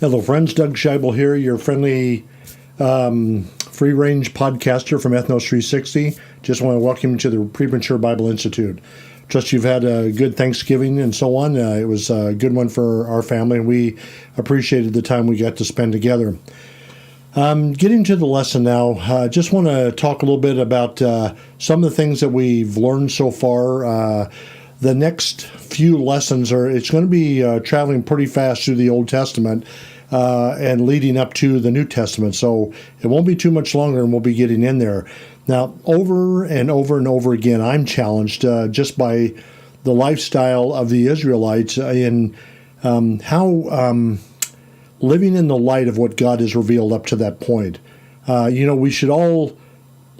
Hello, friends. Doug Scheibel here, your friendly free-range podcaster from Ethnos 360. Just want to welcome you to the Premature Bible Institute. Trust you've had a good Thanksgiving and so on. It was a good one for our family, and we appreciated the time we got to spend together. Getting to the lesson now, just want to talk a little bit about some of the things that we've learned so far. The next few lessons it's going to be traveling pretty fast through the Old Testament and leading up to the New Testament. So it won't be too much longer and we'll be getting in there. Now, over and over and over again, I'm challenged just by the lifestyle of the Israelites in how living in the light of what God has revealed up to that point. We should all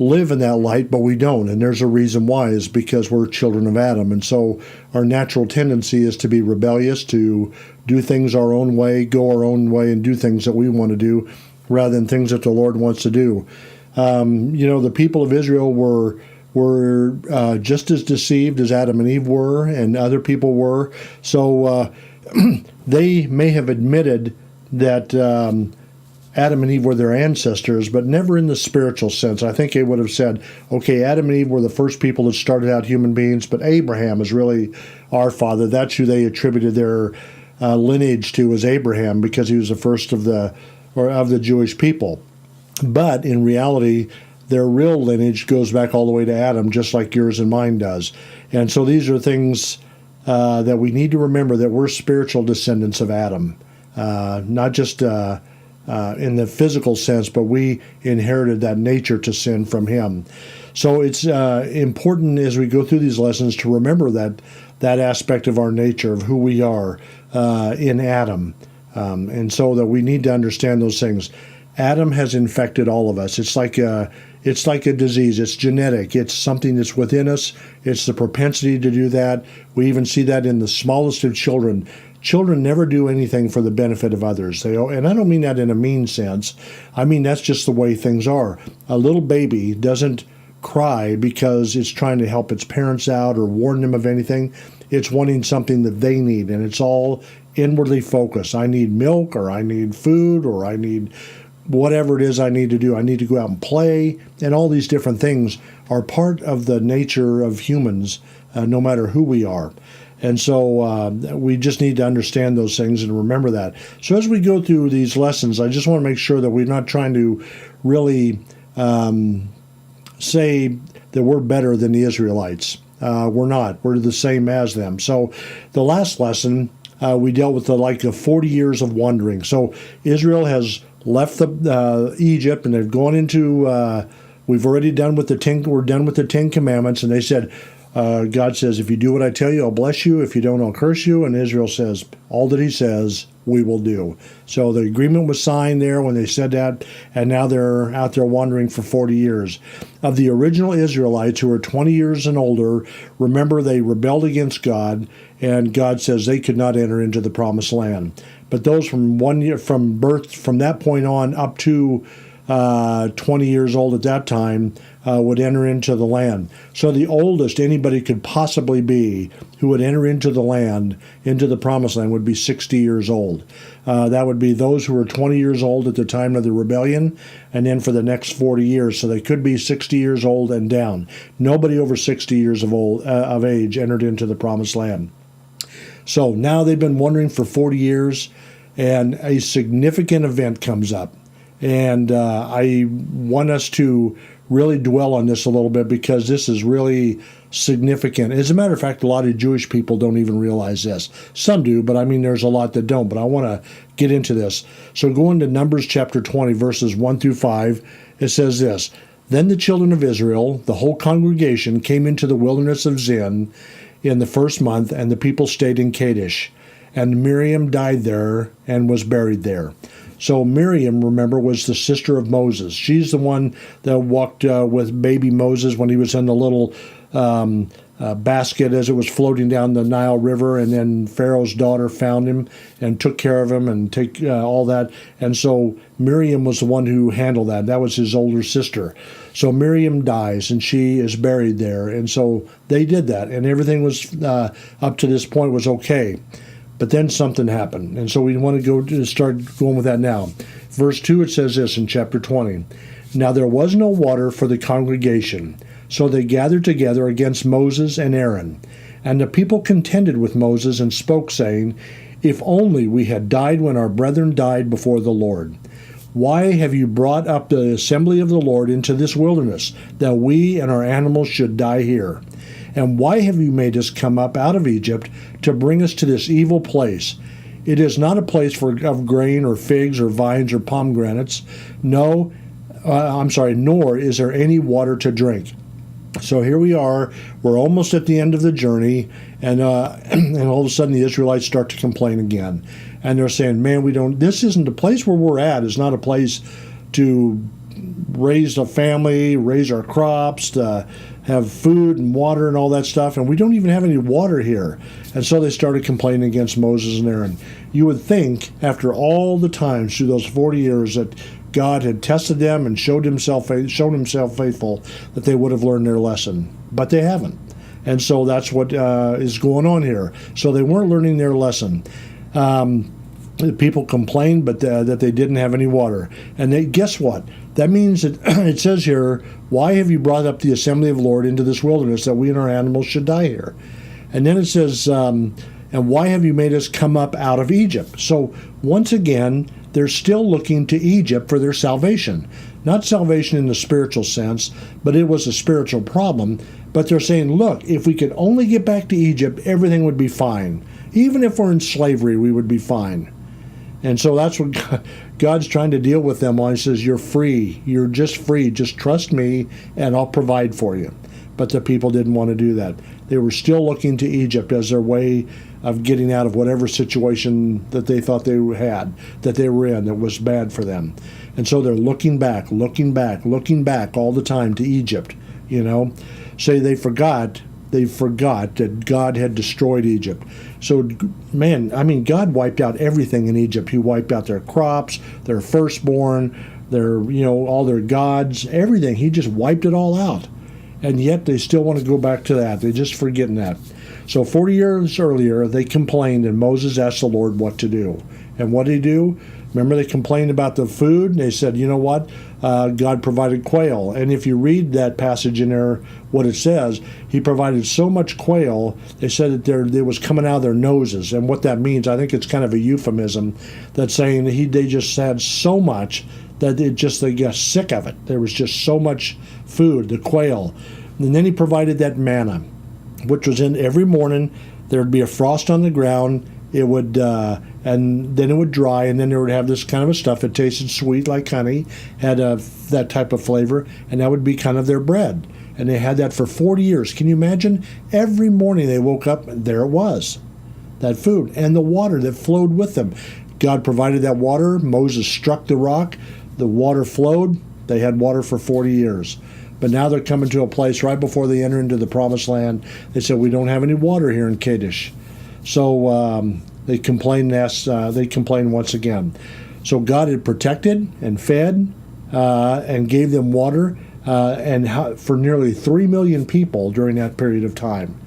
live in that light, but we don't. And there's a reason why, is because we're children of Adam. And so our natural tendency is to be rebellious, to do things our own way, go our own way, and do things that we want to do rather than things that the Lord wants to do. The people of Israel were just as deceived as Adam and Eve were, and other people were. So they may have admitted that Adam and Eve were their ancestors, but never in the spiritual sense. I think they would have said, okay, Adam and Eve were the first people that started out human beings, but Abraham is really our father. That's who they attributed their lineage to, as Abraham, because he was the first of the Jewish people. But in reality, their real lineage goes back all the way to Adam, just like yours and mine does. And so these are things that we need to remember, that we're spiritual descendants of Adam, not just in the physical sense, but we inherited that nature to sin from him. So it's important as we go through these lessons to remember that aspect of our nature, of who we are in Adam. And so that we need to understand those things. Adam has infected all of us. It's like a disease. It's genetic. It's something that's within us. It's the propensity to do that. We even see that in the smallest of children. Children never do anything for the benefit of others. And I don't mean that in a mean sense. I mean that's just the way things are. A little baby doesn't cry because it's trying to help its parents out or warn them of anything. It's wanting something that they need, and it's all inwardly focused. I need milk, or I need food, or I need whatever it is I need to do. I need to go out and play, and all these different things are part of the nature of humans, no matter who we are. And so we just need to understand those things and remember that. So as we go through these lessons, I just want to make sure that we're not trying to really say that we're better than the Israelites. We're not. We're the same as them. So the last lesson, we dealt with the 40 years of wandering. So Israel has left Egypt, and they've gone into, we're done with the 10 Commandments, and they said, God says, if you do what I tell you, I'll bless you. If you don't, I'll curse you. And Israel says, all that he says, we will do. So the agreement was signed there when they said that, and now they're out there wandering for 40 years. Of the original Israelites who were 20 years and older, remember they rebelled against God, and God says they could not enter into the promised land. But those from 1 year, from birth, from that point on up to 20 years old at that time, would enter into the land. So the oldest anybody could possibly be who would enter into the land, into the promised land, would be 60 years old. That would be those who were 20 years old at the time of the rebellion, and then for the next 40 years. So they could be 60 years old and down. Nobody over 60 years of age entered into the promised land. So now they've been wandering for 40 years, and a significant event comes up. And I want us to really dwell on this a little bit, because this is really significant. As a matter of fact, a lot of Jewish people don't even realize this. Some do, but I mean, there's a lot that don't. But I want to get into this. So going to Numbers chapter 20, verses 1 through 5, it says this: Then the children of Israel, the whole congregation, came into the wilderness of Zin in the first month, and the people stayed in Kadesh. And Miriam died there and was buried there. So Miriam, remember, was the sister of Moses. She's the one that walked with baby Moses when he was in the little basket as it was floating down the Nile River, and then Pharaoh's daughter found him and took care of him and take all that. And so Miriam was the one who handled that. That was his older sister. So Miriam dies, and she is buried there. And so they did that, and everything was up to this point was okay. But then something happened. And so we want to start going with that now. Verse 2, it says this in chapter 20. Now there was no water for the congregation, so they gathered together against Moses and Aaron. And the people contended with Moses and spoke, saying, If only we had died when our brethren died before the Lord. Why have you brought up the assembly of the Lord into this wilderness, that we and our animals should die here? And why have you made us come up out of Egypt to bring us to this evil place? It is not a place of grain or figs or vines or pomegranates. Nor is there any water to drink. So here we are. We're almost at the end of the journey, and all of a sudden the Israelites start to complain again. And they're saying, man, this isn't the place where we're at. It's not a place to raise a family, raise our crops, to have food and water and all that stuff, and we don't even have any water here. And so they started complaining against Moses and Aaron. You would think, after all the times through those 40 years that God had tested them and shown himself faithful, that they would have learned their lesson. But they haven't. And so that's what is going on here. So they weren't learning their lesson. People complained, but that they didn't have any water. And guess what? That means that it says here, why have you brought up the assembly of the Lord into this wilderness, that we and our animals should die here? And then it says, and why have you made us come up out of Egypt? So once again, they're still looking to Egypt for their salvation. Not salvation in the spiritual sense, but it was a spiritual problem. But they're saying, look, if we could only get back to Egypt, everything would be fine. Even if we're in slavery, we would be fine. And so that's what God's trying to deal with them on. He says, you're free. You're just free. Just trust me, and I'll provide for you. But the people didn't want to do that. They were still looking to Egypt as their way of getting out of whatever situation that they thought they had, that they were in, that was bad for them. And so they're looking back all the time to Egypt, Say they forgot that God had destroyed Egypt. So, God wiped out everything in Egypt. He wiped out their crops, their firstborn, all their gods, everything. He just wiped it all out. And yet they still want to go back to that. They're just forgetting that. So 40 years earlier, they complained, and Moses asked the Lord what to do. And what did he do? Remember, they complained about the food, and they said, you know what? God provided quail. And if you read that passage in there, what it says, he provided so much quail, they said that it was coming out of their noses. And what that means, I think it's kind of a euphemism, that's saying they just had so much that they got sick of it. There was just so much food, the quail. And then he provided that manna, which was in every morning. There would be a frost on the ground. It would, and then it would dry, and then they would have this kind of a stuff. It tasted sweet like honey, had that type of flavor, and that would be kind of their bread. And they had that for 40 years. Can you imagine? Every morning they woke up, and there it was, that food, and the water that flowed with them. God provided that water. Moses struck the rock. The water flowed. They had water for 40 years. But now they're coming to a place right before they enter into the promised land. They said, we don't have any water here in Kadesh. So they complained once again. So God had protected and fed and gave them water for nearly 3 million people during that period of time.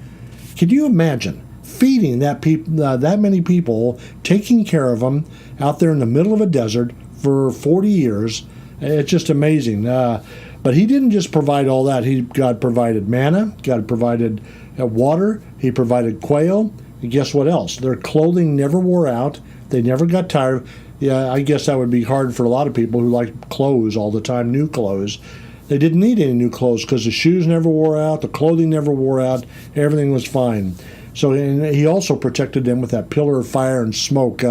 Can you imagine feeding that many people, taking care of them out there in the middle of a desert for 40 years? It's just amazing. But he didn't just provide all that. God provided manna. God provided water. He provided quail. And guess what else? Their clothing never wore out. They never got tired. Yeah, I guess that would be hard for a lot of people who like clothes all the time, new clothes. They didn't need any new clothes because the shoes never wore out. The clothing never wore out. Everything was fine. So and he also protected them with that pillar of fire and smoke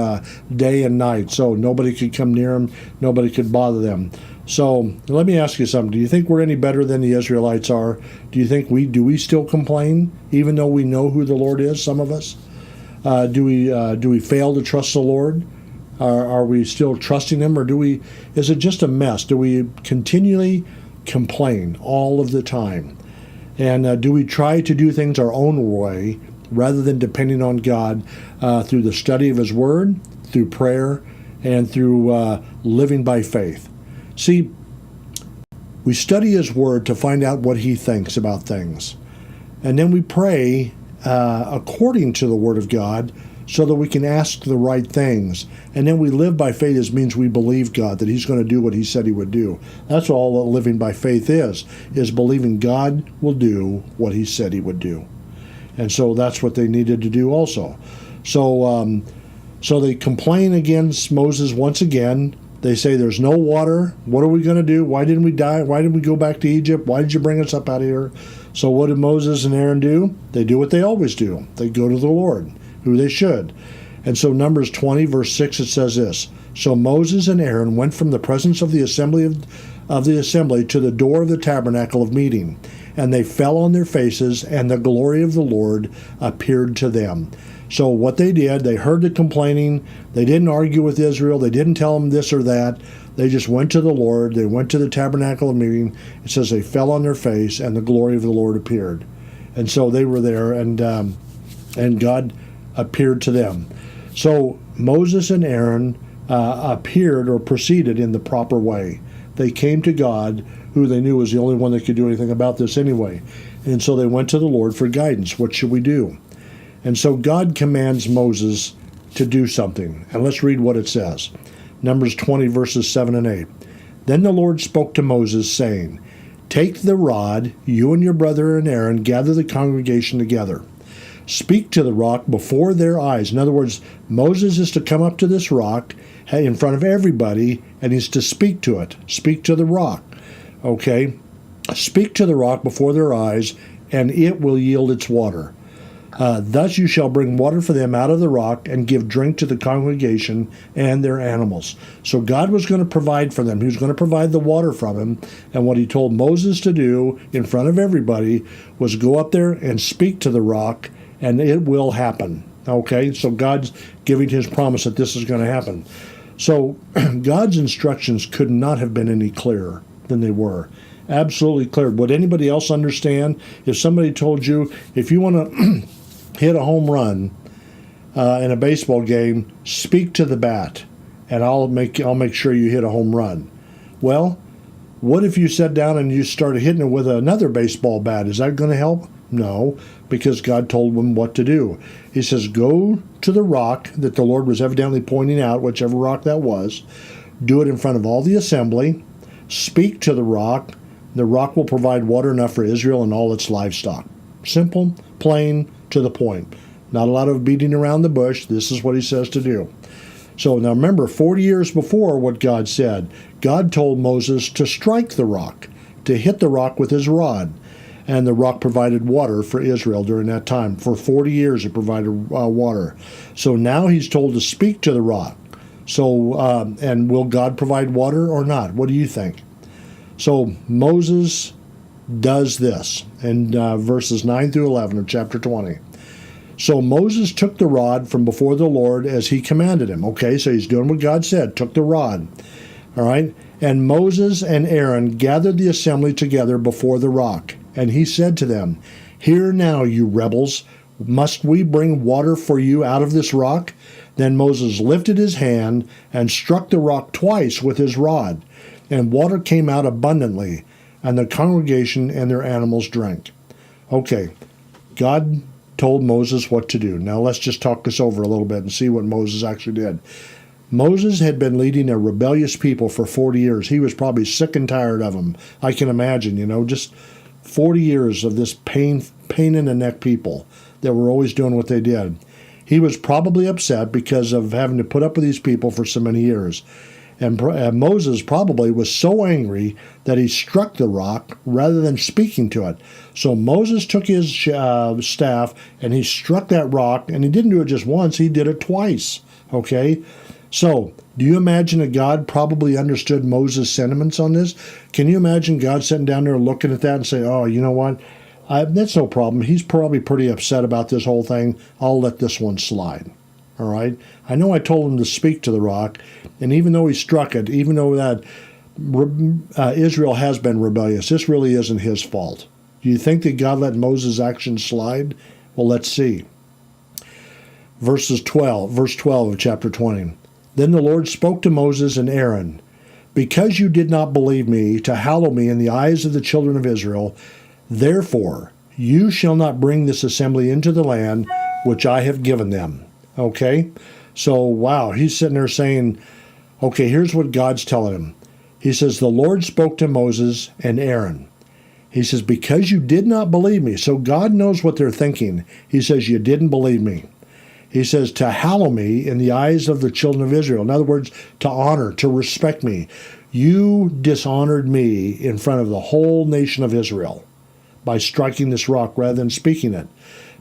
day and night. So nobody could come near them. Nobody could bother them. So let me ask you something. Do you think we're any better than the Israelites are? Do you think we still complain, even though we know who the Lord is, some of us? Do we fail to trust the Lord? Are we still trusting Him, or is it just a mess? Do we continually complain all of the time? And do we try to do things our own way rather than depending on God through the study of His Word, through prayer, and through living by faith? See, we study His Word to find out what He thinks about things. And then we pray according to the Word of God so that we can ask the right things. And then we live by faith. It means we believe God, that he's going to do what he said he would do. That's all living by faith is believing God will do what he said he would do. And so that's what they needed to do also. So they complain against Moses once again. They say, there's no water. What are we going to do? Why didn't we die? Why did we go back to Egypt? Why did you bring us up out of here? So what did Moses and Aaron do? They do what they always do. They go to the Lord, who they should. And so Numbers 20, verse 6, it says this. So Moses and Aaron went from the presence of the assembly to the door of the tabernacle of meeting, and they fell on their faces, and the glory of the Lord appeared to them. So what they did, they heard the complaining. They didn't argue with Israel. They didn't tell them this or that. They just went to the Lord. They went to the tabernacle of meeting. It says they fell on their face, and the glory of the Lord appeared. And so they were there, and God appeared to them. So Moses and Aaron appeared or proceeded in the proper way. They came to God, who they knew was the only one that could do anything about this anyway. And so they went to the Lord for guidance. What should we do? And so God commands Moses to do something. And let's read what it says. Numbers 20, verses 7 and 8. Then the Lord spoke to Moses, saying, Take the rod, you and your brother and Aaron, gather the congregation together. Speak to the rock before their eyes. In other words, Moses is to come up to this rock in front of everybody, and he's to speak to it. Speak to the rock. Okay? Speak to the rock before their eyes, and it will yield its water. Thus you shall bring water for them out of the rock and give drink to the congregation and their animals. So God was going to provide for them. He was going to provide the water from him. And what he told Moses to do in front of everybody was go up there and speak to the rock, and it will happen. Okay, so God's giving his promise that this is going to happen. So God's instructions could not have been any clearer than they were. Absolutely clear. Would anybody else understand if somebody told you, if you want to hit a home run in a baseball game, speak to the bat, and I'll make sure you hit a home run? Well, what if you sat down and you started hitting it with another baseball bat? Is that going to help? No, because God told them what to do. He says, go to the rock that the Lord was evidently pointing out, whichever rock that was. Do it in front of all the assembly. Speak to the rock. The rock will provide water enough for Israel and all its livestock. Simple, plain, to the point. Not a lot of beating around the bush. This is what he says to do. So now remember, 40 years before what God said, God told Moses to strike the rock, to hit the rock with his rod. And the rock provided water for Israel during that time. For 40 years it provided water. So now he's told to speak to the rock. So, and will God provide water or not? What do you think? So Moses does this in verses 9 through 11 of chapter 20. So Moses took the rod from before the Lord as he commanded him. Okay, so he's doing what God said, took the rod. All right, and Moses and Aaron gathered the assembly together before the rock. And he said to them, Hear now, you rebels, must we bring water for you out of this rock? Then Moses lifted his hand and struck the rock twice with his rod, and water came out abundantly, and the congregation and their animals drank. Okay, God told Moses what to do. Now let's just talk this over a little bit and see what Moses actually did. Moses had been leading a rebellious people for 40 years. He was probably sick and tired of them. I can imagine, just 40 years of this pain in the neck people that were always doing what they did. He was probably upset because of having to put up with these people for so many years. And Moses probably was so angry that he struck the rock rather than speaking to it. So Moses took his staff and he struck that rock, and he didn't do it just once, he did it twice. Okay? So, do you imagine that God probably understood Moses' sentiments on this? Can you imagine God sitting down there looking at that and say, oh, you know what? That's no problem. He's probably pretty upset about this whole thing. I'll let this one slide. All right? I know I told him to speak to the rock, and even though he struck it, even though that Israel has been rebellious, this really isn't his fault. Do you think that God let Moses' actions slide? Well, let's see. Verse 12 of chapter 20. Then the Lord spoke to Moses and Aaron, Because you did not believe me to hallow me in the eyes of the children of Israel, therefore you shall not bring this assembly into the land which I have given them. Okay? So, wow, he's sitting there saying, okay, here's what God's telling him. He says, the Lord spoke to Moses and Aaron. He says, because you did not believe me. So God knows what they're thinking. He says, you didn't believe me. He says, to hallow me in the eyes of the children of Israel. In other words, to honor, to respect me. You dishonored me in front of the whole nation of Israel by striking this rock rather than speaking it.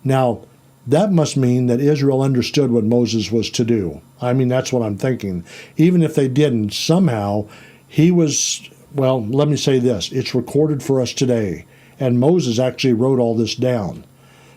Now, that must mean that Israel understood what Moses was to do. I mean, that's what I'm thinking. Even if they didn't, somehow he was, well, let me say this. It's recorded for us today. And Moses actually wrote all this down.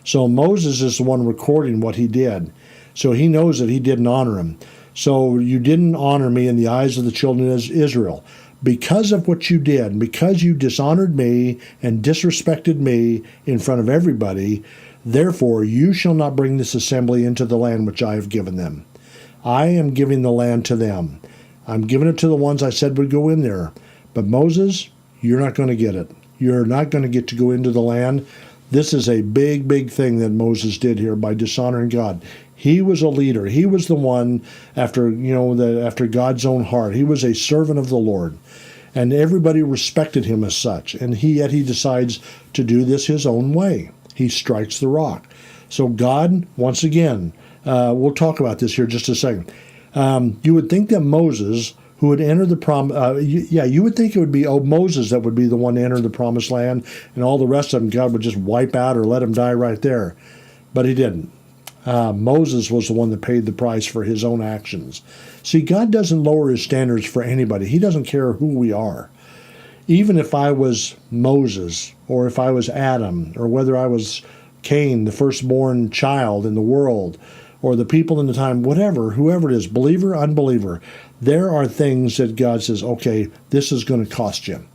So Moses is the one recording what he did. So he knows that he didn't honor him. So you didn't honor me in the eyes of the children of Israel. Because of what you did, because you dishonored me and disrespected me in front of everybody, therefore you shall not bring this assembly into the land which I have given them. I am giving the land to them. I'm giving it to the ones I said would go in there. But Moses, you're not going to get it. You're not going to get to go into the land. This is a big, big thing that Moses did here by dishonoring God. He was a leader. He was the one after God's own heart. He was a servant of the Lord. And everybody respected him as such. And yet he decides to do this his own way. He strikes the rock. So God, once again, we'll talk about this here just a second. You would think that Moses, who would enter the you would think it would be Moses that would be the one to enter the promised land, and all the rest of them God would just wipe out or let him die right there. But he didn't. Moses was the one that paid the price for his own actions. See, God doesn't lower his standards for anybody. He doesn't care who we are. Even if I was Moses, or if I was Adam, or whether I was Cain, the firstborn child in the world, or the people in the time, whatever, whoever it is, believer, unbeliever, there are things that God says, okay, this is going to cost you.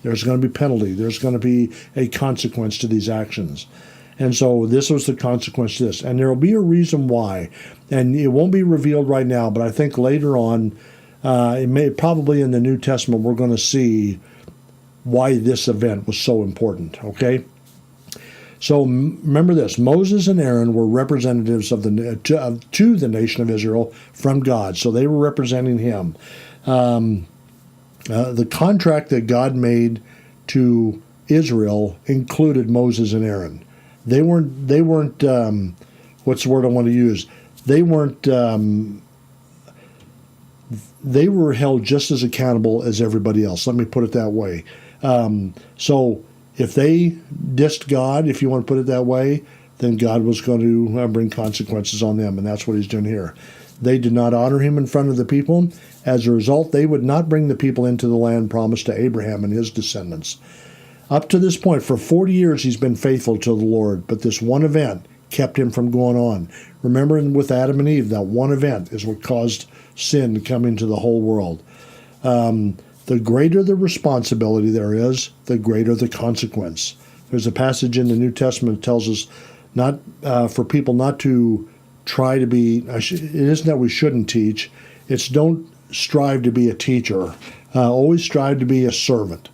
There's going to be penalty. There's going to be a consequence to these actions. And so this was the consequence to this. And there will be a reason why. And it won't be revealed right now, but I think later on, probably in the New Testament, we're going to see why this event was so important, okay? So remember this, Moses and Aaron were representatives of to the nation of Israel from God. So they were representing him. The contract that God made to Israel included Moses and Aaron. They weren't what's the word I want to use? They were held just as accountable as everybody else. Let me put it that way. So if they dissed God, if you want to put it that way, then God was going to bring consequences on them, and that's what he's doing here. They did not honor him in front of the people. As a result, they would not bring the people into the land promised to Abraham and his descendants. Up to this point, for 40 years, he's been faithful to the Lord, but this one event kept him from going on. Remember with Adam and Eve, that one event is what caused sin to come into the whole world. The greater the responsibility there is, the greater the consequence. There's a passage in the New Testament that tells us not for people not to try to be, it isn't that we shouldn't teach, it's don't strive to be a teacher. Always strive to be a servant.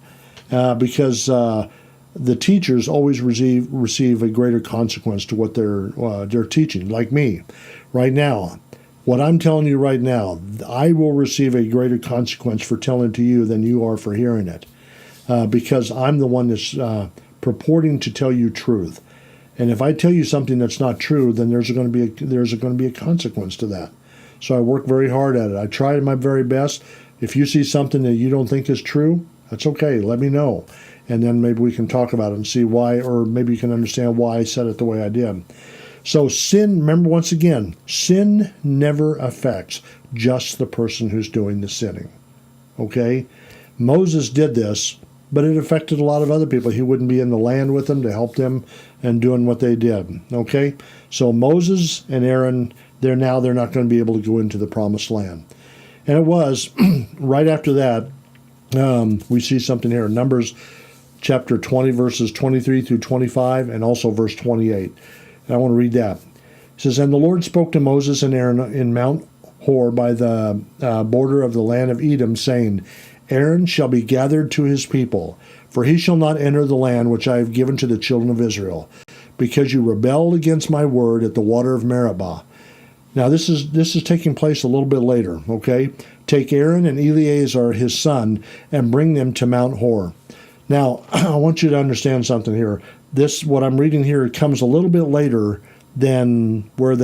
Because the teachers always receive a greater consequence to what they're teaching, like me. Right now, what I'm telling you right now, I will receive a greater consequence for telling it to you than you are for hearing it, because I'm the one that's purporting to tell you truth. And if I tell you something that's not true, then there's going to be a consequence to that. So I work very hard at it. I try my very best. If you see something that you don't think is true, that's okay. Let me know. And then maybe we can talk about it and see why, or maybe you can understand why I said it the way I did. So sin, remember once again, sin never affects just the person who's doing the sinning. Okay? Moses did this, but it affected a lot of other people. He wouldn't be in the land with them to help them and doing what they did. Okay? So Moses and Aaron, they're not going to be able to go into the promised land. And it was right after that, we see something here. Numbers chapter 20, verses 23 through 25, and also verse 28. And I want to read that. It says, And the Lord spoke to Moses and Aaron in Mount Hor by the border of the land of Edom, saying, Aaron shall be gathered to his people, for he shall not enter the land which I have given to the children of Israel, because you rebelled against my word at the water of Meribah. Now this is taking place a little bit later, okay? Take Aaron and Eleazar his son and bring them to Mount Hor. Now, I want you to understand something here. What I'm reading here comes a little bit later than where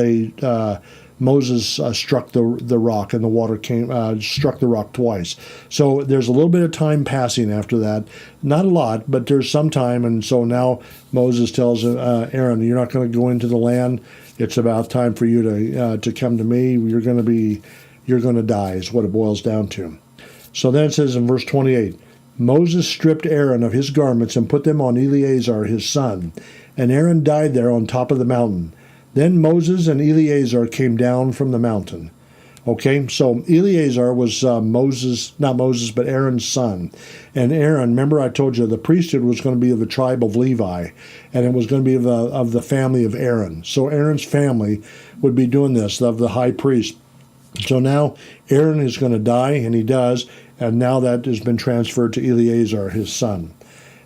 Moses struck the rock and the water struck the rock twice. So there's a little bit of time passing after that. Not a lot, but there's some time. And so now Moses tells Aaron, you're not going to go into the land. It's about time for you to come to me. You're going to die is what it boils down to. So then it says in verse 28, Moses stripped Aaron of his garments and put them on Eleazar his son, and Aaron died there on top of the mountain. Then Moses and Eleazar came down from the mountain. Okay, so Eleazar was not Moses, but Aaron's son. And Aaron, remember I told you the priesthood was going to be of the tribe of Levi, and it was going to be of the family of Aaron. So Aaron's family would be doing this, of the high priest. So now Aaron is going to die, and he does, and now that has been transferred to Eleazar, his son.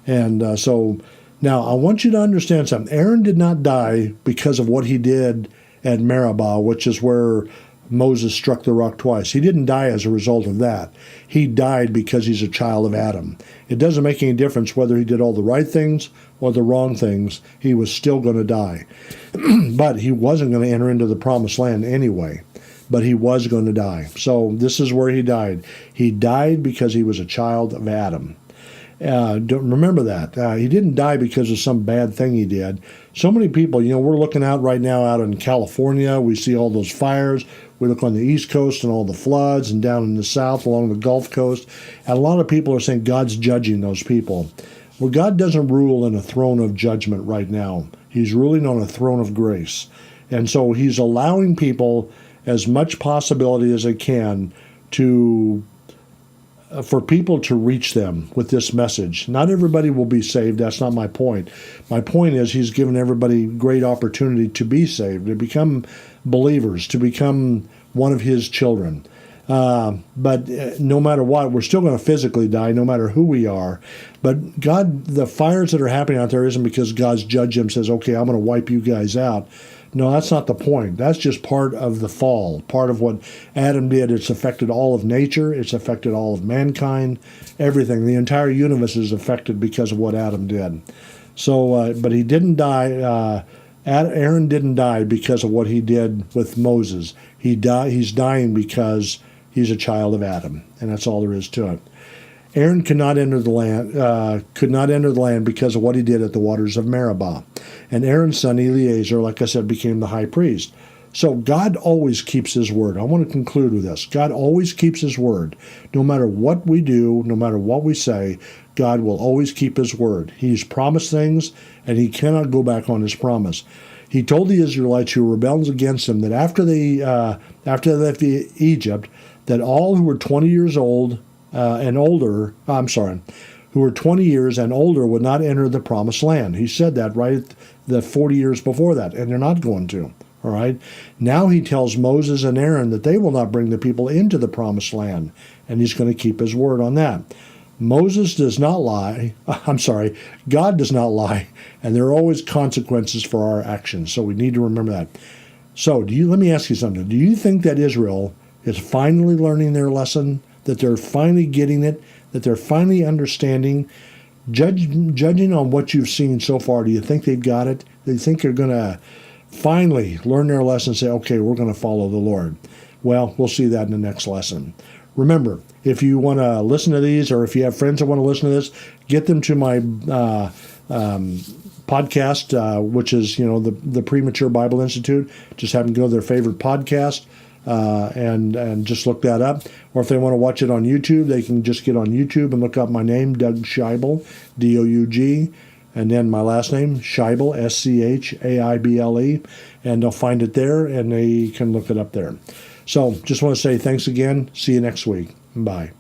And so now I want you to understand something. Aaron did not die because of what he did at Meribah, which is where Moses struck the rock twice. He didn't die as a result of that. He died because he's a child of Adam. It doesn't make any difference whether he did all the right things or the wrong things. He was still going to die. But he wasn't going to enter into the promised land anyway. But he was going to die. So this is where he died. He died because he was a child of Adam. Don't remember that. He didn't die because of some bad thing he did. So many people, we're looking out right now out in California. We see all those fires. We look on the East Coast and all the floods, and down in the South along the Gulf Coast. And a lot of people are saying God's judging those people. Well, God doesn't rule in a throne of judgment right now. He's ruling on a throne of grace. And so he's allowing people as much possibility as they can for people to reach them with this message. Not everybody will be saved. That's not my point. My point is he's given everybody great opportunity to be saved, to become believers, to become one of his children. But no matter what, we're still going to physically die, no matter who we are. But God, the fires that are happening out there isn't because God's judged them, says, okay, I'm going to wipe you guys out. No, that's not the point. That's just part of the fall, part of what Adam did. It's affected all of nature. It's affected all of mankind, everything. The entire universe is affected because of what Adam did. So, but he didn't die. Aaron didn't die because of what he did with Moses. He's dying because he's a child of Adam, and that's all there is to it. Aaron could not enter the land because of what he did at the waters of Meribah. And Aaron's son Eleazar, like I said, became the high priest. So God always keeps his word. I want to conclude with this. God always keeps his word. No matter what we do, no matter what we say, God will always keep his word. He's promised things, and he cannot go back on his promise. He told the Israelites who rebelled against him that after they left Egypt, that all who were 20 years old and older, who were 20 years and older would not enter the promised land. He said that right the 40 years before that, and they're not going to. All right. Now he tells Moses and Aaron that they will not bring the people into the promised land, and he's going to keep his word on that. Moses does not lie. God does not lie, and there are always consequences for our actions. So we need to remember that. So let me ask you something. Do you think that Israel is finally learning their lesson, that they're finally getting it, that they're finally understanding? Judging on what you've seen so far, do you think they've got it? Do you think they're going to finally learn their lesson and say, okay, we're going to follow the Lord? Well, we'll see that in the next lesson. Remember, if you want to listen to these, or if you have friends that want to listen to this, get them to my podcast, which is, the Premature Bible Institute. Just have them go to their favorite podcast and just look that up. Or if they want to watch it on YouTube, they can just get on YouTube and look up my name, Doug Scheibel, D-O-U-G, and then my last name, Scheibel, S-C-H-A-I-B-L-E, and they'll find it there, and they can look it up there. So just want to say thanks again. See you next week. Bye.